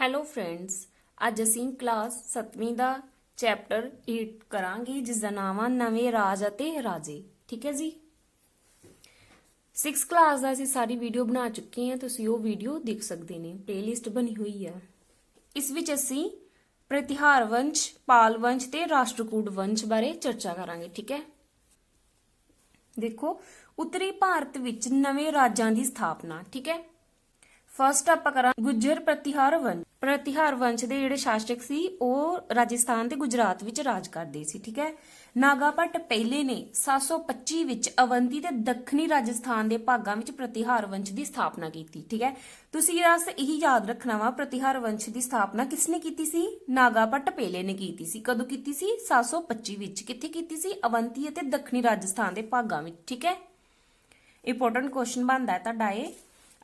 Hello friends, ਅੱਜ ਅਸੀਂ class 7ਵੀਂ ਦਾ chapter 8 ਕਰਾਂਗੇ ਜਿਸ ਦਾ ਨਾਮ ਆ ਨਵੇਂ ਰਾਜ ਅਤੇ ਰਾਜੇ। ਠੀਕ ਹੈ ਜੀ। 6 ਕਲਾਸ ਦਾ ਅਸੀਂ ਸਾਰੀ ਵੀਡੀਓ ਬਣਾ ਚੁੱਕੇ ਹਾਂ, ਤੁਸੀਂ ਉਹ ਵੀਡੀਓ ਦੇਖ ਸਕਦੇ ਨੇ, ਪਲੇਲਿਸਟ ਬਣੀ ਹੋਈ ਹੈ। ਇਸ ਵਿੱਚ ਅਸੀਂ ਪ੍ਰਤਿਹਾਰ ਵੰਸ਼, ਪਾਲ ਵੰਸ਼ ਤੇ ਰਾਸ਼ਟਰਕੂਟ ਵੰਸ਼ ਬਾਰੇ ਚਰਚਾ ਕਰਾਂਗੇ। ਠੀਕ ਹੈ। ਦੇਖੋ, ਉੱਤਰੀ ਭਾਰਤ ਵਿੱਚ ਨਵੇਂ ਰਾਜਾਂ ਦੀ ਸਥਾਪਨਾ। ਠੀਕ ਹੈ। ਫਸਟ ਆਪਾਂ ਕਰਾਂਗੇ ਗੁੱਜਰ ਪ੍ਰਤਿਹਾਰ ਵੰਸ਼। ਪ੍ਰਤਿਹਾਰ ਵੰਸ਼ ਦੇ ਜਿਹੜੇ ਸ਼ਾਸਕ ਸੀ ਉਹ ਰਾਜਸਥਾਨ ਤੇ ਗੁਜਰਾਤ ਵਿੱਚ ਰਾਜ ਕਰਦੇ ਸੀ। ਠੀਕ ਹੈ। ਨਾਗਾ ਭੱਟ ਪਹਿਲੇ ਨੇ 725 ਵਿੱਚ ਅਵੰਤੀ ਤੇ ਦੱਖਣੀ ਰਾਜਸਥਾਨ ਦੇ ਭਾਗਾਂ ਵਿੱਚ ਪ੍ਰਤਿਹਾਰ ਵੰਸ਼ ਦੀ ਸਥਾਪਨਾ ਕੀਤੀ। ਠੀਕ ਹੈ। ਤੁਸੀਂ ਬਸ ਇਹੀ ਯਾਦ ਰੱਖਣਾ ਵਾ, ਪ੍ਰਤਿਹਾਰ ਵੰਸ਼ ਦੀ ਸਥਾਪਨਾ ਕਿਸਨੇ ਕੀਤੀ ਸੀ? ਨਾਗਾ ਭੱਟ ਪਹਿਲੇ ਨੇ ਕੀਤੀ ਸੀ। ਕਦੋਂ ਕੀਤੀ ਸੀ? 725 ਵਿੱਚ। ਕਿੱਥੇ ਕੀਤੀ ਸੀ? ਅਵੰਤੀ ਅਤੇ ਦੱਖਣੀ ਰਾਜਸਥਾਨ ਦੇ ਭਾਗਾਂ ਵਿੱਚ। ਠੀਕ ਹੈ। ਇੰਪੋਰਟੈਂਟ ਕੁਐਸਚਨ ਬਣਦਾ ਹੈ ਤੁਹਾਡਾ ਇਹ।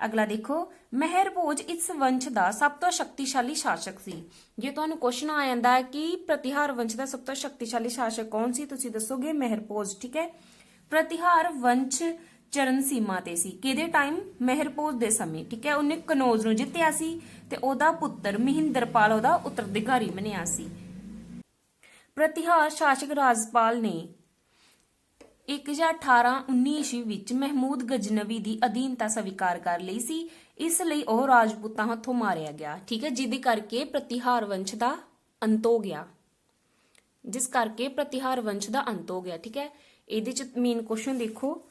ਅਗਲਾ ਦੇਖੋ, ਮਹਿਰ ਭੋਜ ਇਸ ਵੰਸ਼ ਦਾ ਸਭ ਤੋਂ ਸ਼ਕਤੀਸ਼ਾਲੀ ਸ਼ਾਸਕ ਸੀ। ਜੇ ਤੁਹਾਨੂੰ ਕੁਐਸਚਨ ਆ ਜਾਂਦਾ ਹੈ ਕਿ ਪ੍ਰਤਿਹਾਰ ਵੰਸ਼ ਦਾ ਸਭ ਤੋਂ ਸ਼ਕਤੀਸ਼ਾਲੀ ਸ਼ਾਸਕ ਕੌਣ ਸੀ, ਤੁਸੀਂ ਦੱਸੋਗੇ ਮਹਿਰ ਭੋਜ। ਠੀਕ ਹੈ। ਪ੍ਰਤਿਹਾਰ ਵੰਸ਼ ਚਰਨ ਸੀਮਾ ਤੇ ਸੀ। ਕਿਹਦੇ ਟਾਈਮ? ਮਹਿਰ ਭੋਜ ਦੇ ਸਮੇਂ। ਠੀਕ ਹੈ। ਉਹਨੇ ਕਨੌਜ ਨੂੰ ਜਿੱਤਿਆ ਸੀ ਤੇ ਉਹਦਾ ਪੁੱਤਰ ਮਹਿੰਦਰਪਾਲ ਉਹਦਾ ਉੱਤਰਾਧਿਕਾਰੀ ਬਣਿਆ ਸੀ। ਪ੍ਰਤਿਹਾਰ ਸ਼ਾਸਕ ਰਾਜਪਾਲ ਨੇ 1819 ਈਸਵੀ ਵਿੱਚ ਮਹਿਮੂਦ ਗਜਨਵੀ ਦੀ ਅਧੀਨਤਾ ਸਵੀਕਾਰ ਕਰ ਲਈ ਸੀ। ਇਸ ਲਈ ਉਹ ਰਾਜਪੂਤਾਂ ਹੱਥੋਂ ਮਾਰਿਆ ਗਿਆ। ਠੀਕ ਹੈ। ਜਿਹਦੇ ਕਰਕੇ ਪ੍ਰਤਿਹਾਰ ਵੰਸ਼ ਦਾ ਅੰਤ ਹੋ ਗਿਆ। ਠੀਕ ਹੈ। ਇਹਦੇ ਚ ਮੇਨ ਕੁਐਸਚਨ ਦੇਖੋ,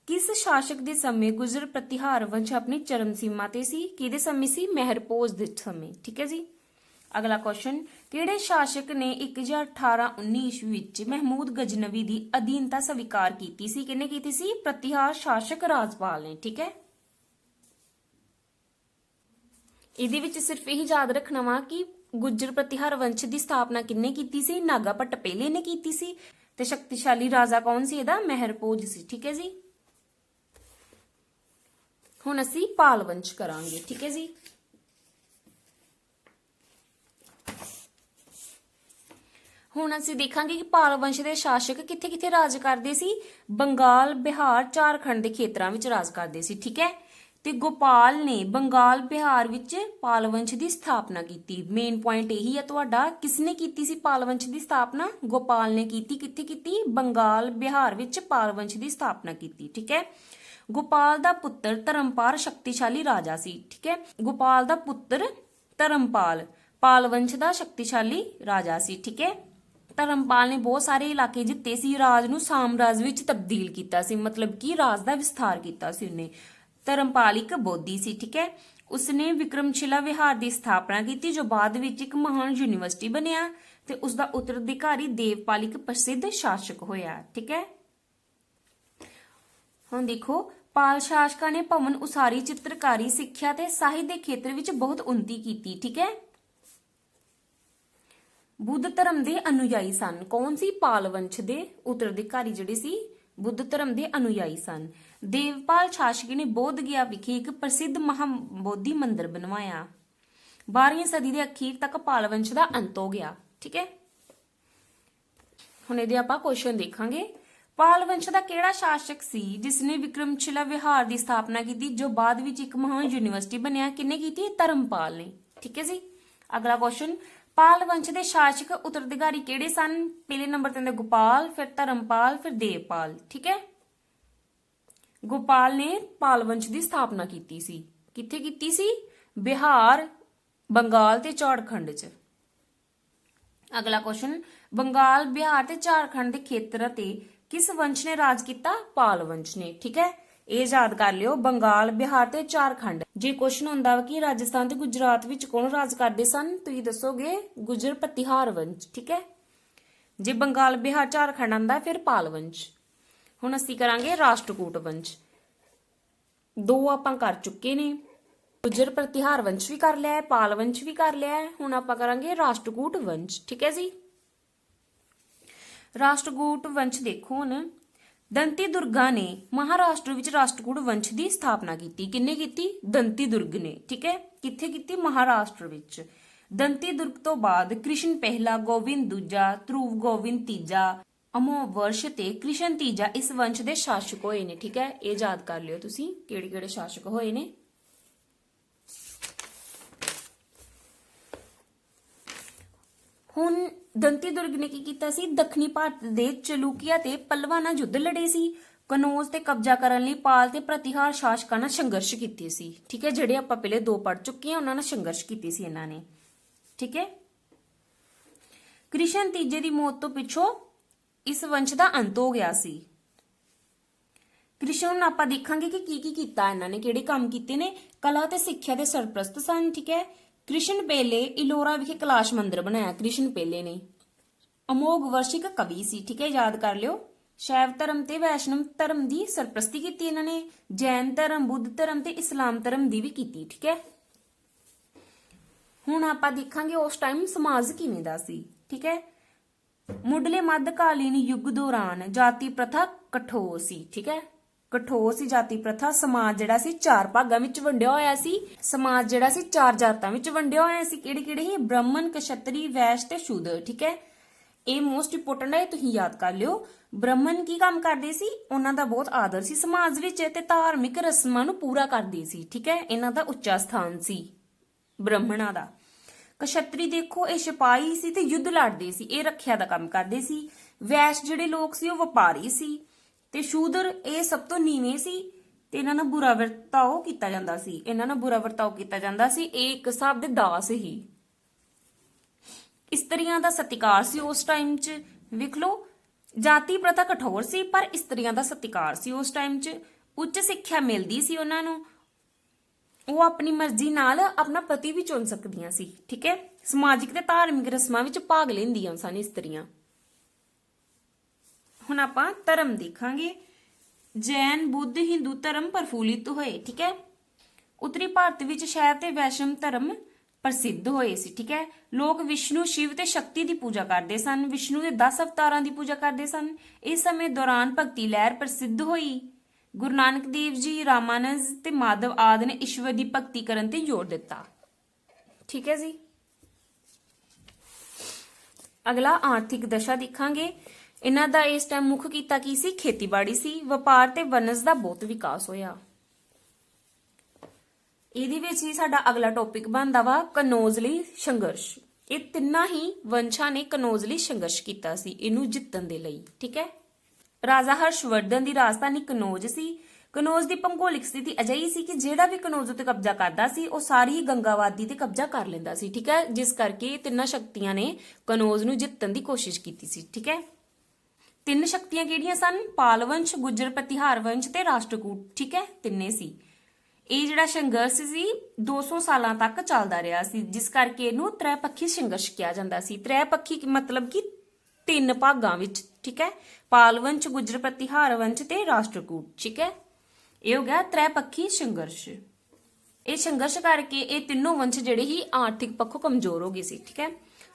ਕਿਸ ਸ਼ਾਸਕ ਦੇ ਸਮੇਂ ਗੁਜਰ ਪ੍ਰਤਿਹਾਰ ਵੰਸ਼ ਆਪਣੀ ਚਰਮ ਸੀਮਾ ਤੇ ਸੀ? ਕਿਹਦੇ ਸਮੇਂ ਸੀ? ਮਹਿਰ ਭੋਜ ਦੇ ਸਮੇਂ। ਠੀਕ ਹੈ ਜੀ। ਅਗਲਾ ਕੁਐਸਚਨ, ਕਿਹੜੇ ਸ਼ਾਸਕ ਨੇ 1819 ਈਸਵੀ ਵਿੱਚ ਮਹਿਮੂਦ ਗਜਨਵੀ ਦੀ ਅਧੀਨਤਾ ਸਵੀਕਾਰ ਕੀਤੀ ਸੀ? ਕਿਹਨੇ ਕੀਤੀ ਸੀ? ਪ੍ਰਤਿਹਾਰ ਸ਼ਾਸਕ ਰਾਜਪਾਲ ਨੇ। ਠੀਕ ਹੈ। ਇਹਦੇ ਵਿੱਚ ਸਿਰਫ ਇਹੀ ਯਾਦ ਰੱਖਣਾ ਵਾ ਕਿ ਗੁੱਜਰ ਪ੍ਰਤਿਹਾਰ ਵੰਸ਼ ਦੀ ਸਥਾਪਨਾ ਕਿਹਨੇ ਕੀਤੀ ਸੀ? ਨਾਗਾ ਭੱਟ ਪਹਿਲੇ ਨੇ ਕੀਤੀ ਸੀ ਤੇ ਸ਼ਕਤੀਸ਼ਾਲੀ ਰਾਜਾ ਕੌਣ ਸੀ ਇਹਦਾ? ਮਹਿਰ ਭੋਜ ਸੀ। ਠੀਕ ਹੈ ਜੀ। ਹੁਣ ਅਸੀਂ ਪਾਲ ਵੰਸ਼ ਕਰਾਂਗੇ। ਠੀਕ ਹੈ ਜੀ। ਹੁਣ ਅਸੀਂ ਦੇਖਾਂਗੇ ਕਿ ਪਾਲ ਵੰਸ਼ ਦੇ ਸ਼ਾਸਕ ਕਿੱਥੇ ਕਿੱਥੇ ਰਾਜ ਕਰਦੇ ਸੀ। ਬੰਗਾਲ, ਬਿਹਾਰ, ਝਾਰਖੰਡ ਦੇ ਖੇਤਰਾਂ ਵਿੱਚ ਰਾਜ ਕਰਦੇ ਸੀ। ਠੀਕ ਹੈ। ਤੇ ਗੋਪਾਲ ਨੇ ਬੰਗਾਲ, ਬਿਹਾਰ ਵਿੱਚ ਪਾਲ ਵੰਸ਼ ਦੀ ਸਥਾਪਨਾ ਕੀਤੀ। ਮੇਨ ਪੁਆਇੰਟ ਇਹੀ ਹੈ ਤੁਹਾਡਾ, ਕਿਸਨੇ ਕੀਤੀ ਸੀ ਪਾਲ ਵੰਸ਼ ਦੀ ਸਥਾਪਨਾ? ਗੋਪਾਲ ਨੇ ਕੀਤੀ। ਕਿੱਥੇ ਕੀਤੀ? ਬੰਗਾਲ, ਬਿਹਾਰ ਵਿੱਚ ਪਾਲ ਵੰਸ਼ ਦੀ ਸਥਾਪਨਾ ਕੀਤੀ। ਠੀਕ ਹੈ। ਗੋਪਾਲ ਦਾ ਪੁੱਤਰ ਧਰਮਪਾਲ ਸ਼ਕਤੀਸ਼ਾਲੀ ਰਾਜਾ ਸੀ। ਠੀਕ ਹੈ। ਗੋਪਾਲ ਦਾ ਪੁੱਤਰ ਧਰਮਪਾਲ ਪਾਲ ਵੰਸ਼ ਦਾ ਸ਼ਕਤੀਸ਼ਾਲੀ ਰਾਜਾ ਸੀ। ਠੀਕ ਹੈ। ਧਰਮਪਾਲ ਨੇ ਬਹੁਤ ਸਾਰੇ ਇਲਾਕੇ ਜਿੱਤੇ ਸੀ, ਰਾਜ ਨੂੰ ਸਾਮਰਾਜ ਵਿੱਚ ਤਬਦੀਲ ਕੀਤਾ ਸੀ, ਮਤਲਬ ਕਿ ਰਾਜ ਦਾ ਵਿਸਥਾਰ ਕੀਤਾ ਸੀ ਉਹਨੇ। ਧਰਮਪਾਲ ਇੱਕ ਬੋਧੀ ਸੀ। ਠੀਕ ਹੈ। ਉਸਨੇ ਵਿਕਰਮਸ਼ਿਲਾ ਵਿਹਾਰ ਦੀ ਸਥਾਪਨਾ ਕੀਤੀ ਜੋ ਬਾਅਦ ਵਿੱਚ ਇੱਕ ਮਹਾਨ ਯੂਨੀਵਰਸਿਟੀ ਬਣਿਆ ਤੇ ਉਸਦਾ ਉੱਤਰਾਧਿਕਾਰੀ ਦੇਵਪਾਲ ਇੱਕ ਪ੍ਰਸਿੱਧ ਸ਼ਾਸਕ ਹੋਇਆ। ਠੀਕ ਹੈ। ਹੁਣ ਦੇਖੋ, ਪਾਲ ਸ਼ਾਸਕਾਂ ਨੇ ਭਵਨ ਉਸਾਰੀ, ਚਿੱਤਰਕਾਰੀ, ਸਿੱਖਿਆ ਤੇ ਸਾਹਿਤ ਦੇ ਖੇਤਰ ਵਿੱਚ ਬਹੁਤ ਉੱਨਤੀ ਕੀਤੀ। ਠੀਕ ਹੈ। ਬੁੱਧ ਧਰਮ ਦੇ ਅਨੁਯਾਈ ਸਨ। ਕੌਣ ਸੀ? ਪਾਲ ਵੰਸ਼ ਦੇ ਉੱਤਰਾਧਿਕਾਰੀ ਜਿਹੜੇ ਸੀ ਬੁੱਧ ਧਰਮ ਦੇ ਅਨੁਯਾਈ ਸਨ। ਦੇਵਪਾਲ ਸ਼ਾਸਕ ਨੇ ਬੋਧ ਗਿਆ ਵਿਖੇ ਇੱਕ ਪ੍ਰਸਿੱਧ ਮਹਾਬੋਧੀ ਮੰਦਿਰ ਬਣਵਾਇਆ। 12ਵੀਂ ਸਦੀ ਦੇ ਅਖੀਰ ਤੱਕ ਪਾਲ ਵੰਸ਼ ਦਾ ਅੰਤ ਹੋ ਗਿਆ। ਠੀਕ ਹੈ। ਹੁਣ ਇਹਦੇ ਆਪਾਂ ਕੁਐਸਚਨ ਦੇਖਾਂਗੇ। ਪਾਲ ਵੰਸ਼ ਦਾ ਕਿਹੜਾ ਸ਼ਾਸਕ ਸੀ ਜਿਸਨੇ ਵਿਕਰਮਸ਼ਿਲਾ ਵਿਹਾਰ ਦੀ ਸਥਾਪਨਾ ਕੀਤੀ ਜੋ ਬਾਅਦ ਵਿੱਚ ਇੱਕ ਮਹਾਨ ਯੂਨੀਵਰਸਿਟੀ ਬਣਿਆ? ਕਿਹਨੇ ਕੀਤੀ? ਧਰਮਪਾਲ ਨੇ। ਠੀਕ ਹੈ ਜੀ। ਅਗਲਾ ਕੁਐਸਚਨ, ਪਾਲ ਵੰਸ਼ ਦੇ ਸ਼ਾਸਕ ਉੱਤਰਾਧਿਕਾਰੀ ਕਿਹੜੇ ਸਨ? ਪਹਿਲੇ ਨੰਬਰ ਤੇ ਗੋਪਾਲ, ਫਿਰ ਧਰਮਪਾਲ, ਫਿਰ ਦੇਵਪਾਲ। ਠੀਕ ਹੈ। ਗੋਪਾਲ ਨੇ ਪਾਲ ਵੰਸ਼ ਦੀ ਸਥਾਪਨਾ ਕੀਤੀ ਸੀ। ਕਿੱਥੇ ਕੀਤੀ ਸੀ? ਬਿਹਾਰ, ਬੰਗਾਲ ਤੇ ਝਾਰਖੰਡ 'ਚ। ਅਗਲਾ ਕੁਐਸਚਨ, ਬੰਗਾਲ, ਬਿਹਾਰ ਤੇ ਝਾਰਖੰਡ ਦੇ ਖੇਤਰ ਤੇ ਕਿਸ ਵੰਸ਼ ਨੇ ਰਾਜ ਕੀਤਾ? ਪਾਲ ਵੰਸ਼ ਨੇ। ਠੀਕ ਹੈ। ਇਹ ਯਾਦ ਕਰ ਲਿਓ, ਬੰਗਾਲ, ਬਿਹਾਰ ਤੇ ਝਾਰਖੰਡ। ਜੇ ਕੁਐਸਚਨ ਹੁੰਦਾ ਕਿ ਰਾਜਸਥਾਨ ਤੇ ਗੁਜਰਾਤ ਵਿੱਚ ਕੌਣ ਰਾਜ ਕਰਦੇ ਸਨ, ਤੁਸੀਂ ਦੱਸੋਗੇ ਗੁੱਜਰ ਪ੍ਰਤਿਹਾਰ ਵੰਸ਼। ਠੀਕ ਹੈ। ਜੇ ਬੰਗਾਲ, ਬਿਹਾਰ, ਝਾਰਖੰਡ ਆਂਦਾ ਫਿਰ ਪਾਲ ਵੰਸ਼। ਹੁਣ ਅਸੀਂ ਕਰਾਂਗੇ ਰਾਸ਼ਟਰਕੂਟ ਵੰਸ਼। ਦੋ ਆਪਾਂ ਕਰ ਚੁੱਕੇ ਨੇ, ਗੁੱਜਰ ਪ੍ਰਤਿਹਾਰ ਵੰਸ਼ ਵੀ ਕਰ ਲਿਆ ਹੈ, ਪਾਲ ਵੰਸ਼ ਵੀ ਕਰ ਲਿਆ ਹੈ। ਹੁਣ ਆਪਾਂ ਕਰਾਂਗੇ ਰਾਸ਼ਟਰਕੂਟ ਵੰਸ਼। ਠੀਕ ਹੈ ਜੀ। ਰਾਸ਼ਟਰਕੂਟ ਵੰਸ਼ ਦੇਖੋ, ਹੁਣ ਦੰਤੀ ਦੁਰਗਾ ਨੇ ਮਹਾਰਾਸ਼ਟਰ ਵਿੱਚ ਰਾਸ਼ਟਰਕੂਟ ਵੰਸ਼ ਦੀ ਸਥਾਪਨਾ ਕੀਤੀ। ਕਿੰਨੇ ਕੀਤੀ? ਦੰਤੀ ਦੁਰਗ ਨੇ। ਠੀਕ ਹੈ। ਕਿੱਥੇ ਕੀਤੀ? ਮਹਾਰਾਸ਼ਟਰ ਵਿੱਚ। ਦੰਤੀ ਦੁਰਗ ਤੋਂ ਬਾਅਦ ਕ੍ਰਿਸ਼ਨ ਪਹਿਲਾ, ਗੋਬਿੰਦ ਦੂਜਾ, ਧਰੁਵ ਗੋਬਿੰਦ ਤੀਜਾ, ਅਮੋਵਰਸ਼ ਤੇ ਕ੍ਰਿਸ਼ਨ ਤੀਜਾ ਇਸ ਵੰਸ਼ ਦੇ ਸ਼ਾਸਕ ਹੋਏ ਨੇ। ਠੀਕ ਹੈ। ਇਹ ਯਾਦ ਕਰ ਲਿਓ ਤੁਸੀਂ ਕਿਹੜੇ ਕਿਹੜੇ ਸ਼ਾਸਕ ਹੋਏ ਨੇ। ਹੁਣ ਦੰਤੀ ਦੁਰਗ ਨੇ ਕੀ ਕੀਤਾ ਸੀ, ਦੱਖਣੀ ਭਾਰਤ ਦੇ ਚਲੂਕੀਆ ਤੇ ਪੱਲਵਾਂ ਨਾਲ ਯੁੱਧ ਲੜੇ ਸੀ। ਕਨੌਜ ਤੇ ਕਬਜ਼ਾ ਕਰਨ ਲਈ ਪਾਲ ਤੇ ਪ੍ਰਤੀਹਾਰ ਸ਼ਾਸਕਾਂ ਨਾਲ ਸੰਘਰਸ਼ ਕੀਤੇ ਸੀ। ਠੀਕ ਹੈ, ਜਿਹੜੇ ਆਪਾਂ ਪਹਿਲੇ ਦੋ ਪੜ ਚੁੱਕੇ ਹਾਂ, ਉਹਨਾਂ ਨਾਲ ਸੰਘਰਸ਼ ਕੀਤੀ ਸੀ ਇਹਨਾਂ ਨੇ। ਠੀਕ ਹੈ, ਕ੍ਰਿਸ਼ਨ ਤੀਜੇ ਦੀ ਮੌਤ ਤੋਂ ਪਿੱਛੋਂ ਇਸ ਵੰਸ਼ ਦਾ ਅੰਤ ਹੋ ਗਿਆ ਸੀ। ਕ੍ਰਿਸ਼ਨ ਨੂੰ ਆਪਾਂ ਦੇਖਾਂਗੇ ਕਿ ਕੀ ਕੀਤਾ ਇਹਨਾਂ ਨੇ, ਕਿਹੜੇ ਕੰਮ ਕੀਤੇ ਨੇ। ਕਲਾ ਤੇ ਸਿੱਖਿਆ ਦੇ ਸਰਪ੍ਰਸਤ ਸਨ। ਠੀਕ ਹੈ, ਕ੍ਰਿਸ਼ਨ ਪਹਿਲੇ ਇਲੋਰਾ ਵਿਖੇ ਕੈਲਾਸ਼ ਮੰਦਿਰ ਬਣਾਇਆ ਕ੍ਰਿਸ਼ਨ ਪਹਿਲੇ ਨੇ। ਅਮੋਘ ਵਰਸ਼ਿਕ ਕਵੀ ਸੀ। ਠੀਕ ਹੈ, ਯਾਦ ਕਰ ਲਿਓ। ਸ਼ੈਵ ਧਰਮ ਤੇ ਵੈਸ਼ਨਵ ਧਰਮ ਦੀ ਸਰਪ੍ਰਸਤੀ ਕੀਤੀ ਇਹਨਾਂ ਨੇ। ਜੈਨ ਧਰਮ, ਬੁੱਧ ਧਰਮ ਤੇ ਇਸਲਾਮ ਧਰਮ ਦੀ ਵੀ ਕੀਤੀ। ਠੀਕ ਹੈ, ਹੁਣ ਆਪਾਂ ਦੇਖਾਂਗੇ ਉਸ ਟਾਈਮ ਸਮਾਜ ਕਿਵੇਂ ਦਾ ਸੀ। ਠੀਕ ਹੈ, ਮੁੱਢਲੇ ਮੱਧਕਾਲੀਨ ਯੁੱਗ ਦੌਰਾਨ ਜਾਤੀ ਪ੍ਰਥਾ ਕਠੋਰ ਸੀ। ਠੀਕ ਹੈ, ਕਠੋਰ ਸੀ ਜਾਤੀ ਪ੍ਰਥਾ। ਸਮਾਜ ਜਿਹੜਾ ਸੀ ਚਾਰ ਭਾਗਾਂ ਵਿੱਚ ਵੰਡਿਆ ਹੋਇਆ ਸੀ। ਸਮਾਜ ਜਿਹੜਾ ਸੀ ਚਾਰ ਜਾਤਾਂ ਵਿੱਚ ਵੰਡਿਆ ਹੋਇਆ ਸੀ। ਕਿਹੜੇ ਕਿਹੜੇ ਸੀ? ਬ੍ਰਾਹਮਣ, ਕਸ਼ਤਰੀ, ਵੈਸ਼ ਤੇ ਸ਼ੂਦਰ। ਠੀਕ ਹੈ, ਇਹ ਮੋਸਟ ਇੰਪੋਰਟੈਂਟ ਹੈ, ਤੁਸੀਂ ਯਾਦ ਕਰ ਲਿਓ। ਬ੍ਰਾਹਮਣ ਕੀ ਕੰਮ ਕਰਦੇ ਸੀ? ਉਹਨਾਂ ਦਾ ਬਹੁਤ ਆਦਰ ਸੀ ਸਮਾਜ ਵਿੱਚ ਤੇ ਧਾਰਮਿਕ ਰਸਮਾਂ ਨੂੰ ਪੂਰਾ ਕਰਦੇ ਸੀ। ਠੀਕ ਹੈ, ਇਹਨਾਂ ਦਾ ਉੱਚਾ ਸਥਾਨ ਸੀ ਬ੍ਰਾਹਮਣਾਂ ਦਾ। ਕਸ਼ਤਰੀ ਦੇਖੋ, ਇਹ ਸਿਪਾਹੀ ਸੀ ਤੇ ਯੁੱਧ ਲੜਦੇ ਸੀ, ਇਹ ਰੱਖਿਆ ਦਾ ਕੰਮ ਕਰਦੇ ਸੀ। ਵੈਸ਼ ਜਿਹੜੇ ਲੋਕ ਸੀ ਉਹ ਵਪਾਰੀ ਸੀ ਤੇ ਸ਼ੂਦਰ ਇਹ ਸਭ ਤੋਂ ਨੀਵੇਂ ਸੀ ਤੇ ਇਹਨਾਂ ਨਾਲ ਬੁਰਾ ਵਰਤਾਓ ਕੀਤਾ ਜਾਂਦਾ ਸੀ। ਇਹ ਇੱਕ ਹਿਸਾਬ ਦੇ ਦਾਸ ਹੀ। ਇਸਤਰੀਆਂ ਦਾ ਸਤਿਕਾਰ ਸੀ ਉਸ ਟਾਈਮ 'ਚ। ਵੇਖ ਲਓ, ਜਾਤੀ ਪ੍ਰਥਾ ਕਠੋਰ ਸੀ ਪਰ ਇਸਤਰੀਆਂ ਦਾ ਸਤਿਕਾਰ ਸੀ ਉਸ ਟਾਈਮ 'ਚ। ਉੱਚ ਸਿੱਖਿਆ ਮਿਲਦੀ ਸੀ ਉਹਨਾਂ ਨੂੰ। ਉਹ ਆਪਣੀ ਮਰਜ਼ੀ ਨਾਲ ਆਪਣਾ ਪਤੀ ਵੀ ਚੁਣ ਸਕਦੀਆਂ ਸੀ। ਠੀਕ ਹੈ, ਸਮਾਜਿਕ ਤੇ ਧਾਰਮਿਕ ਰਸਮਾਂ ਵਿੱਚ ਭਾਗ ਲੈਂਦੀਆਂ ਸਨ ਇਸਤਰੀਆਂ। ਹੁਣ ਆਪਾਂ ਧਰਮ ਦੇਖਾਂਗੇ। ਜੈਨ, ਬੁੱਧ, ਹਿੰਦੂ ਧਰਮ ਪ੍ਰਫੁੱਲਿਤ ਹੋਏ। ਠੀਕ ਹੈ, ਉੱਤਰੀ ਭਾਰਤ ਵਿੱਚ ਸ਼ੈਵ ਤੇ ਵੈਸ਼ਨਵ ਧਰਮ ਪ੍ਰਸਿੱਧ ਹੋਏ ਸੀ। ਠੀਕ ਹੈ, ਲੋਕ ਵਿਸ਼ਨੂੰ, ਸ਼ਿਵ ਤੇ ਸ਼ਕਤੀ ਦੀ ਪੂਜਾ ਕਰਦੇ ਸਨ। ਵਿਸ਼ਨੂੰ ਦੇ 10 ਅਵਤਾਰਾਂ ਦੀ ਪੂਜਾ ਕਰਦੇ ਸਨ। ਇਸ ਸਮੇਂ ਦੌਰਾਨ ਭਗਤੀ ਲਹਿਰ ਪ੍ਰਸਿੱਧ ਹੋਈ। ਗੁਰੂ ਨਾਨਕ ਦੇਵ ਜੀ, ਰਾਮਾਨੁਜ ਤੇ ਮਾਧਵ ਆਦਿ ਨੇ ਈਸ਼ਵਰ ਦੀ ਭਗਤੀ ਕਰਨ ਤੇ ਜ਼ੋਰ ਦਿੱਤਾ। ਠੀਕ ਹੈ ਜੀ, ਅਗਲਾ ਆਰਥਿਕ ਦਸ਼ਾ ਦੇਖਾਂਗੇ। ਇਹਨਾਂ ਦਾ ਇਸ ਟਾਈਮ ਮੁੱਖ ਕੀਤਾ ਕੀ ਸੀ? ਖੇਤੀਬਾੜੀ ਸੀ। ਵਪਾਰ ਤੇ ਵਣਜ ਦਾ ਬਹੁਤ ਵਿਕਾਸ ਹੋਇਆ। ਇਹਦੇ ਵਿੱਚ ਹੀ ਸਾਡਾ ਅਗਲਾ ਟੌਪਿਕ ਬਣਦਾ ਵਾ ਕਨੌਜ ਲਈ ਸੰਘਰਸ਼। ਇਹ ਤਿੰਨਾਂ ਹੀ ਵੰਸ਼ਾਂ ਨੇ ਕਨੌਜ ਲਈ ਸੰਘਰਸ਼ ਕੀਤਾ ਸੀ ਇਹਨੂੰ ਜਿੱਤਣ ਦੇ ਲਈ। ਠੀਕ ਹੈ, ਰਾਜਾ ਹਰਸ਼ਵਰਧਨ ਦੀ ਰਾਜਧਾਨੀ ਕਨੌਜ ਸੀ। ਕਨੌਜ ਦੀ ਭੂਗੋਲਿਕ ਸਥਿਤੀ ਅਜਿਹੀ ਸੀ ਕਿ ਜਿਹੜਾ ਵੀ ਕਨੌਜ ਉੱਤੇ ਕਬਜ਼ਾ ਕਰਦਾ ਸੀ ਉਹ ਸਾਰੀ ਹੀ ਗੰਗਾਵਾਦੀ ਤੇ ਕਬਜ਼ਾ ਕਰ ਲੈਂਦਾ ਸੀ। ਠੀਕ ਹੈ, ਜਿਸ ਕਰਕੇ ਤਿੰਨਾਂ ਸ਼ਕਤੀਆਂ ਨੇ ਕਨੌਜ ਨੂੰ ਜਿੱਤਣ ਦੀ ਕੋਸ਼ਿਸ਼ ਕੀਤੀ ਸੀ। ਠੀਕ ਹੈ, ਤਿੰਨ ਸ਼ਕਤੀਆਂ ਕਿਹੜੀਆਂ ਸਨ? ਪਾਲ ਵੰਸ਼, ਗੁੱਜਰ ਪ੍ਰਤਿਹਾਰ ਵੰਸ਼ ਤੇ ਰਾਸ਼ਟਰਕੂਟ। ਠੀਕ ਹੈ, ਤਿੰਨੇ ਸੀ। ਇਹ ਜਿਹੜਾ ਸੰਘਰਸ਼ ਸੀ 200 ਸਾਲਾਂ ਤੱਕ ਚੱਲਦਾ ਰਿਹਾ ਸੀ, ਜਿਸ ਕਰਕੇ ਇਹਨੂੰ ਤ੍ਰੈਪੱਖੀ ਸੰਘਰਸ਼ ਕਿਹਾ ਜਾਂਦਾ ਸੀ। ਤ੍ਰੈਪੱਖੀ ਮਤਲਬ ਕਿ ਤਿੰਨ ਭਾਗਾਂ ਵਿੱਚ। ਠੀਕ ਹੈ, ਪਾਲ ਵੰਸ਼, ਗੁੱਜਰ ਪ੍ਰਤਿਹਾਰ ਵੰਸ਼ ਤੇ ਰਾਸ਼ਟਰਕੂਟ। ਠੀਕ ਹੈ, ਇਹ ਹੋ ਗਿਆ ਤ੍ਰੈਪੱਖੀ ਸੰਘਰਸ਼। ਇਹ ਸੰਘਰਸ਼ ਕਰਕੇ ਇਹ ਤਿੰਨੋਂ ਵੰਸ਼ ਜਿਹੜੇ ਹੀ ਆਰਥਿਕ ਪੱਖੋਂ ਕਮਜ਼ੋਰ ਹੋ ਗਏ ਸੀ। ਠੀਕ ਹੈ,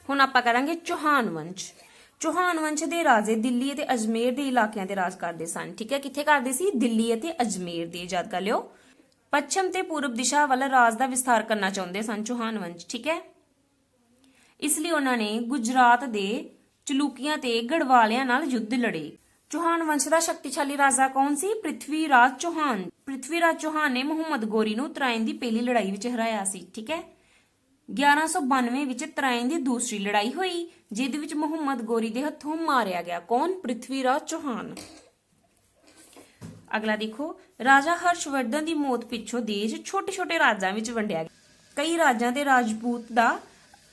ਹੁਣ ਆਪਾਂ ਕਰਾਂਗੇ ਚੌਹਾਨ ਵੰਸ਼। ਚੌਹਾਨ ਵੰਸ਼ ਦੇ ਰਾਜੇ ਦਿੱਲੀ ਅਤੇ ਅਜਮੇਰ ਦੇ ਇਲਾਕਿਆਂ ਤੇ ਰਾਜ ਕਰਦੇ ਸਨ। ਠੀਕ ਹੈ, ਕਿੱਥੇ ਕਰਦੇ ਸੀ? ਦਿੱਲੀ ਅਤੇ ਅਜਮੇਰ ਦੇ। ਯਾਦ ਕਰ ਲਿਓ। ਪੱਛਮ ਤੇ ਪੂਰਬ ਦਿਸ਼ਾ ਵੱਲ ਰਾਜ ਦਾ ਵਿਸਥਾਰ ਕਰਨਾ ਚਾਹੁੰਦੇ ਸਨ ਚੌਹਾਨ ਵੰਸ਼। ਠੀਕ ਹੈ, ਇਸ ਲਈ ਉਹਨਾਂ ਨੇ ਗੁਜਰਾਤ ਦੇ ਚਲੂਕੀਆਂ ਤੇ ਗੜਵਾਲਿਆਂ ਨਾਲ ਯੁੱਧ ਲੜੇ। ਚੌਹਾਨ ਵੰਸ਼ ਦਾ ਸ਼ਕਤੀਸ਼ਾਲੀ ਰਾਜਾ ਕੌਣ ਸੀ? ਪ੍ਰਿਥਵੀ ਰਾਜ ਚੌਹਾਨ। ਪ੍ਰਿਥਵੀ ਰਾਜ ਚੌਹਾਨ ਨੇ ਮੁਹੰਮਦ ਗੋਰੀ ਨੂੰ ਤਰਾਇਨ ਦੀ ਪਹਿਲੀ ਲੜਾਈ ਵਿੱਚ ਹਰਾਇਆ ਸੀ। ਠੀਕ ਹੈ, 1192 ਵਿੱਚ ਤਰਾਇਨ ਦੀ ਦੂਸਰੀ ਲੜਾਈ ਹੋਈ, ਜਿਹਦੇ ਵਿੱਚ ਮੁਹੰਮਦ ਗੋਰੀ ਦੇ ਹੱਥੋਂ ਮਾਰਿਆ ਗਿਆ। ਕੌਣ? ਪ੍ਰਿਥਵੀ ਰਾਜ ਚੌਹਾਨ। ਅਗਲਾ ਦੇਖੋ, ਰਾਜਾ ਹਰਸ਼ਵਰਧਨ ਦੀ ਮੌਤ ਪਿੱਛੋਂ ਦੇਸ਼ ਛੋਟੇ ਛੋਟੇ ਰਾਜਾਂ ਵਿੱਚ ਵੰਡਿਆ ਗਿਆ। ਕਈ ਰਾਜਾਂ ਦੇ ਰਾਜਪੂਤ ਦਾ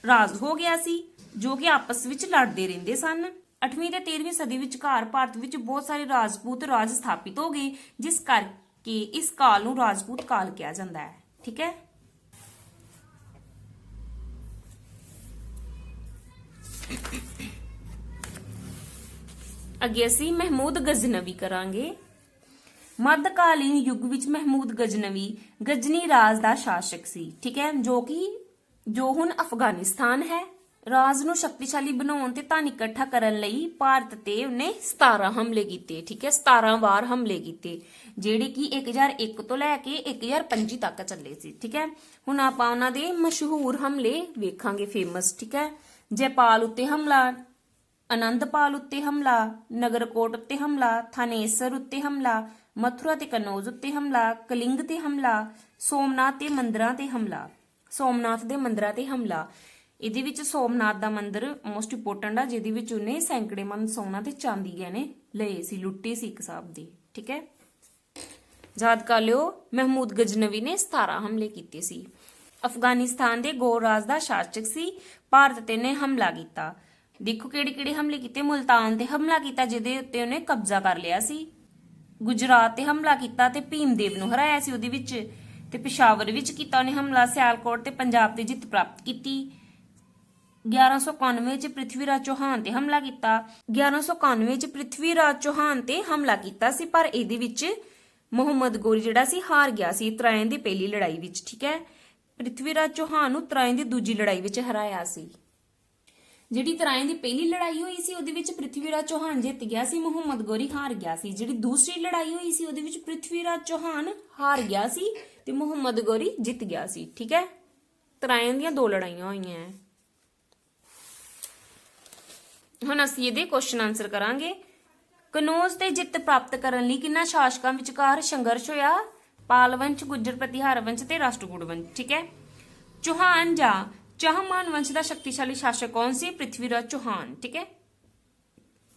ਰਾਜ ਹੋ ਗਿਆ ਸੀ ਜੋ ਕਿ ਆਪਸ ਵਿੱਚ ਲੜਦੇ ਰਹਿੰਦੇ ਸਨ। 8ਵੀਂ ਤੇ 13ਵੀਂ ਸਦੀ ਵਿਚਕਾਰ ਭਾਰਤ ਵਿੱਚ ਬਹੁਤ ਸਾਰੇ ਰਾਜਪੂਤ ਰਾਜ ਸਥਾਪਿਤ ਹੋ ਗਏ, ਜਿਸ ਕਰਕੇ ਇਸ ਕਾਲ ਨੂੰ ਰਾਜਪੂਤ ਕਾਲ ਕਿਹਾ ਜਾਂਦਾ ਹੈ। ਠੀਕ ਹੈ, ਅੱਗੇ ਅਸੀਂ ਮਹਿਮੂਦ ਗਜ਼ਨਵੀ ਕਰਾਂਗੇ। ਮੱਧਕਾਲੀਨ ਯੁੱਗ ਵਿੱਚ ਮਹਿਮੂਦ ਗਜ਼ਨਵੀ ਗਜ਼ਨੀ ਰਾਜ ਦਾ ਸ਼ਾਸਕ ਸੀ। ਠੀਕ ਹੈ, ਜੋ ਹੁਣ ਅਫਗਾਨਿਸਤਾਨ ਹੈ। ਰਾਜ ਨੂੰ ਸ਼ਕਤੀਸ਼ਾਲੀ ਬਣਾਉਣ ਤੇ ਧਨ ਇਕੱਠਾ ਕਰਨ ਲਈ ਭਾਰਤ ਤੇ ਉਹਨੇ 17 ਹਮਲੇ ਕੀਤੇ। ਠੀਕ ਹੈ, 17 ਵਾਰ ਹਮਲੇ ਕੀਤੇ, ਜਿਹੜੇ ਕਿ 1001 ਤੋਂ ਲੈ ਕੇ 1025 ਤੱਕ ਚੱਲੇ ਸੀ। ਠੀਕ ਹੈ, ਹੁਣ ਆਪਾਂ ਉਹਨਾਂ ਦੇ ਮਸ਼ਹੂਰ ਹਮਲੇ ਵੇਖਾਂਗੇ, ਫੇਮਸ। ਠੀਕ ਹੈ, ਜੈਪਾਲ ਉੱਤੇ ਹਮਲਾ, ਆਨੰਦਪਾਲ ਉੱਤੇ ਹਮਲਾ, ਨਗਰਕੋਟ ਉੱਤੇ ਹਮਲਾ, ਥਾਨੇਸਰ ਉੱਤੇ ਹਮਲਾ, ਮਥੁਰਾ ਤੇ ਕਨੌਜ ਉੱਤੇ ਹਮਲਾ, ਕਲਿੰਗ ਤੇ ਹਮਲਾ, ਸੋਮਨਾਥ ਦੇ ਮੰਦਿਰਾਂ ਤੇ ਹਮਲਾ। ਇਹਦੇ ਵਿੱਚ ਸੋਮਨਾਥ ਦਾ ਮੰਦਿਰ ਮੋਸਟ ਇੰਪੋਰਟੈਂਟ ਆ, ਜਿਹਦੇ ਵਿੱਚ ਉਹਨੇ ਸੈਂਕੜੇ ਮਨ ਸੋਨਾ ਤੇ ਚਾਂਦੀ ਗਹਿਣੇ ਲਏ ਸੀ, ਲੁੱਟੇ ਸੀ ਇੱਕ ਹਿਸਾਬ ਦੀ। ਠੀਕ ਹੈ, ਯਾਦ ਕਰ ਲਿਓ ਮਹਿਮੂਦ ਗਜਨਵੀ ਨੇ 17 ਹਮਲੇ ਕੀਤੇ ਸੀ। ਅਫਗਾਨਿਸਤਾਨ ਦੇ ਗੌਰ ਰਾਜ ਦਾ ਸ਼ਾਸਕ ਸੀ, ਭਾਰਤ ਤੇ ਨੇ ਹਮਲਾ ਕੀਤਾ। ਦੇਖੋ ਕਿਹੜੇ ਕਿਹੜੇ ਹਮਲੇ ਕੀਤੇ। ਮੁਲਤਾਨ ਤੇ ਹਮਲਾ ਕੀਤਾ ਜਿਹਦੇ ਉੱਤੇ ਉਹਨੇ ਕਬਜ਼ਾ ਕਰ ਲਿਆ ਸੀ। ਗੁਜਰਾਤ ਤੇ ਹਮਲਾ ਕੀਤਾ ਤੇ ਭੀਮਦੇਵ ਨੂੰ ਹਰਾਇਆ ਸੀ ਉਹਦੇ ਵਿੱਚ। ਤੇ ਪਿਸ਼ਾਵਰ ਵਿੱਚ ਕੀਤਾ ਉਹਨੇ ਹਮਲਾ। ਸਿਆਲਕੋਟ ਤੇ ਪੰਜਾਬ ਤੇ ਜਿੱਤ ਪ੍ਰਾਪਤ ਕੀਤੀ। 1191 ਚ ਪ੍ਰਿਥਵੀਰਾਜ ਚੌਹਾਨ ਤੇ ਹਮਲਾ ਕੀਤਾ। 1191 ਚ ਪ੍ਰਿਥਵੀਰਾਜ ਚੌਹਾਨ ਤੇ ਹਮਲਾ ਕੀਤਾ ਸੀ, ਪਰ ਇਹਦੇ ਵਿੱਚ ਮੁਹੰਮਦ ਗੋਰੀ ਜਿਹੜਾ ਸੀ ਹਾਰ ਗਿਆ ਸੀ ਤਰਾਇਨ ਦੀ ਪਹਿਲੀ ਲੜਾਈ ਵਿੱਚ। ਠੀਕ ਹੈ, ਪ੍ਰਿਥਵੀਰਾਜ ਚੌਹਾਨ ਨੂੰ ਤਰਾਇਨ ਦੀ ਦੂਜੀ ਲੜਾਈ ਵਿੱਚ ਹਰਾਇਆ ਸੀ। ਜਿਹੜੀ ਤਰਾਇਨ ਦੀ ਪਹਿਲੀ ਲੜਾਈ ਹੋਈ ਸੀ ਉਹਦੇ ਵਿੱਚ ਪ੍ਰਿਥਵੀਰਾਜ ਚੌਹਾਨ ਜਿੱਤ ਗਿਆ ਸੀ, ਮੁਹੰਮਦ ਗੋਰੀ ਹਾਰ ਗਿਆ ਸੀ। ਜਿਹੜੀ ਦੂਸਰੀ ਲੜਾਈ ਹੋਈ ਸੀ ਉਹਦੇ ਵਿੱਚ ਪ੍ਰਿਥਵੀਰਾਜ ਚੌਹਾਨ ਹਾਰ ਗਿਆ ਸੀ ਤੇ ਮੁਹੰਮਦ ਗੋਰੀ ਜਿੱਤ ਗਿਆ ਸੀ। ਠੀਕ ਹੈ, ਤਰਾਇਨ ਦੀਆਂ 2 ਲੜਾਈਆਂ ਹੋਈਆਂ ਹੈ। ਹੁਣ ਅਸੀਂ ਇਹਦੇ ਕੁਐਸਚਨ ਆਨਸਰ ਕਰਾਂਗੇ। ਕਨੌਜ ਤੇ ਜਿੱਤ ਪ੍ਰਾਪਤ ਕਰਨ ਲਈ ਕਿੰਨਾ ਸ਼ਾਸਕਾਂ ਵਿਚਕਾਰ ਸੰਘਰਸ਼ ਹੋਇਆ? ਪਾਲ ਵੰਸ਼, ਗੁੱਜਰ ਪ੍ਰਤਿਹਾਰ ਵੰਸ਼ ਤੇ ਰਾਸ਼ਟਰਕੂਟ ਵੰਸ਼। ਠੀਕ ਹੈ, ਚੌਹਾਨ ਜਾਂ ਚਾਹਮਾਨ ਵੰਸ਼ ਦਾ ਸ਼ਕਤੀਸ਼ਾਲੀ ਸ਼ਾਸਕ ਕੌਣ ਸੀ? ਪ੍ਰਿਥਵੀਰਾਜ ਚੌਹਾਨ। ਠੀਕ ਹੈ,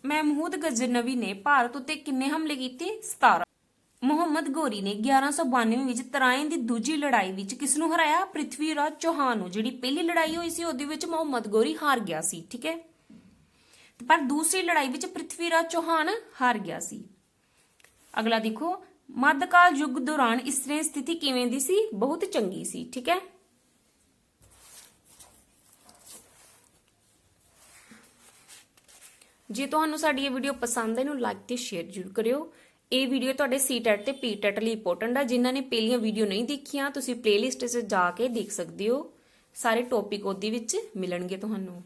ਮਹਿਮੂਦ ਗਜ਼ਨਵੀ ਨੇ ਭਾਰਤ ਉੱਤੇ ਕਿੰਨੇ ਹਮਲੇ ਕੀਤੇ? 17। ਮੁਹੰਮਦ ਗੋਰੀ ਨੇ 1192 ਵਿੱਚ ਤਰਾਇਨ ਦੀ ਦੂਜੀ ਲੜਾਈ ਵਿੱਚ ਕਿਸ ਨੂੰ ਹਰਾਇਆ? ਪ੍ਰਿਥਵੀਰਾਜ ਚੌਹਾਨ ਨੂੰ। ਜਿਹੜੀ ਪਹਿਲੀ ਲੜਾਈ ਹੋਈ ਸੀ ਉਹਦੇ ਵਿੱਚ ਮੁਹੰਮਦ ਗੋਰੀ ਹਾਰ ਗਿਆ ਸੀ। ਠੀਕ ਹੈ, ਪਰ ਦੂਸਰੀ ਲੜਾਈ ਵਿੱਚ ਪ੍ਰਿਥਵੀਰਾਜ ਚੌਹਾਨ ਹਾਰ ਗਿਆ ਸੀ। ਅਗਲਾ ਦੇਖੋ, ਮੱਧਕਾਲ ਯੁੱਗ ਦੌਰਾਨ ਇਸਤਰੀ ਸਥਿਤੀ ਕਿਵੇਂ ਦੀ ਸੀ? ਬਹੁਤ ਚੰਗੀ ਸੀ। ਠੀਕ ਹੈ, ਜੇ ਤੁਹਾਨੂੰ ਸਾਡੀ ਇਹ ਵੀਡੀਓ ਪਸੰਦ ਹੈ ਇਹਨੂੰ ਲਾਈਕ ਤੇ ਸ਼ੇਅਰ ਜ਼ਰੂਰ ਕਰਿਓ। ਇਹ ਵੀਡੀਓ ਤੁਹਾਡੇ ਸੀਟੈਟ ਤੇ ਪੀਟੈਟ ਲਈ ਇੰਪੋਰਟੈਂਟ ਆ। ਜਿਨ੍ਹਾਂ ਨੇ ਪਹਿਲੀਆਂ ਵੀਡੀਓ ਨਹੀਂ ਦੇਖੀਆਂ ਤੁਸੀਂ ਪਲੇਲਿਸਟ 'ਚ ਜਾ ਕੇ ਦੇਖ ਸਕਦੇ ਹੋ। ਸਾਰੇ ਟੌਪਿਕ ਉਹਦੇ ਵਿੱਚ ਮਿਲਣਗੇ ਤੁਹਾਨੂੰ।